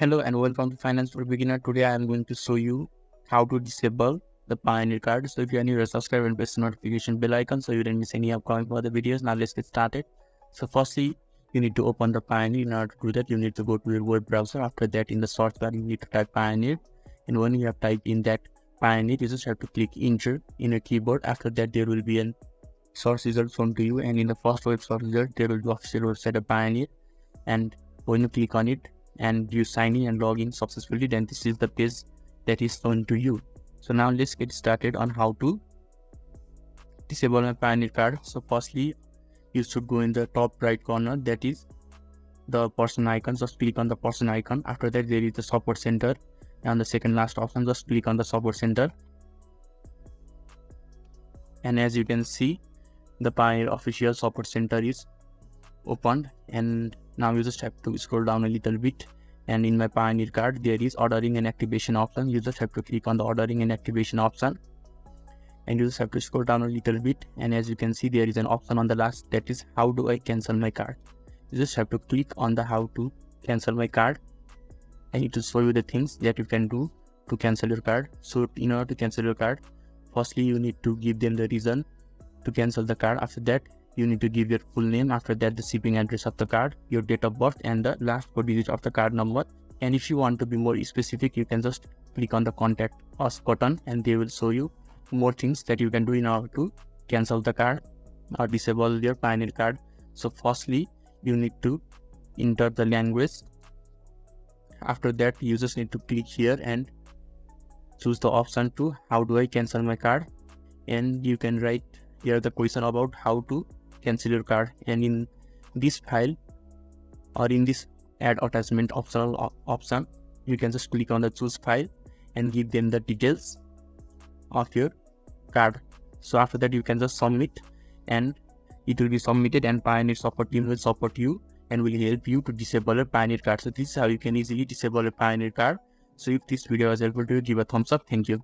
Hello and welcome to Finance for Beginner. Today I am going to show you how to disable the Pioneer card. So if you are new, subscribe and press the notification bell icon so you don't miss any upcoming further videos. Now let's get started. So firstly, you need to open the Pioneer. In order to do that, you need to go to your web browser. After that, in the search bar, you need to type Pioneer. And when you have typed in that Pioneer, you just have to click Enter in your keyboard. After that, there will be a search result shown to you. And in the first web search result, there will be official website of Pioneer. And when you click on it, and you sign in and log in successfully, then this is the page that is shown to you. So now let's get started on how to disable my Pioneer card. So firstly, you should go in the top right corner, that is the person icon. Just click on the person icon. After that, there is the support center, and the second last option, just click on the support center. And as you can see, the Pioneer official support center is opened, and now you just have to scroll down a little bit, and in my Pioneer card there is ordering and activation option. You just have to click on the ordering and activation option, and you just have to scroll down a little bit, and as you can see, there is an option on the last, that is how do I cancel my card. You just have to click on the how to cancel my card, and it will show you the things that you can do to cancel your card. So in order to cancel your card, firstly you need to give them the reason to cancel the card. After that, you need to give your full name. After that, the shipping address of the card, your date of birth, and the last 4 digits of the card number. And if you want to be more specific, you can just click on the contact us button, and they will show you more things that you can do in order to cancel the card or disable your Pioneer card. So firstly, you need to enter the language. After that, you just need to click here and choose the option to how do I cancel my card, and you can write here the question about how to cancel your card. And in this file or in this add attachment optional option, you can just click on the choose file and give them the details of your card. So after that, you can just submit, and it will be submitted, and Pioneer support team will support you and will help you to disable a Pioneer card. So this is how you can easily disable a Pioneer card. So if this video was helpful to you, give a thumbs up. Thank you.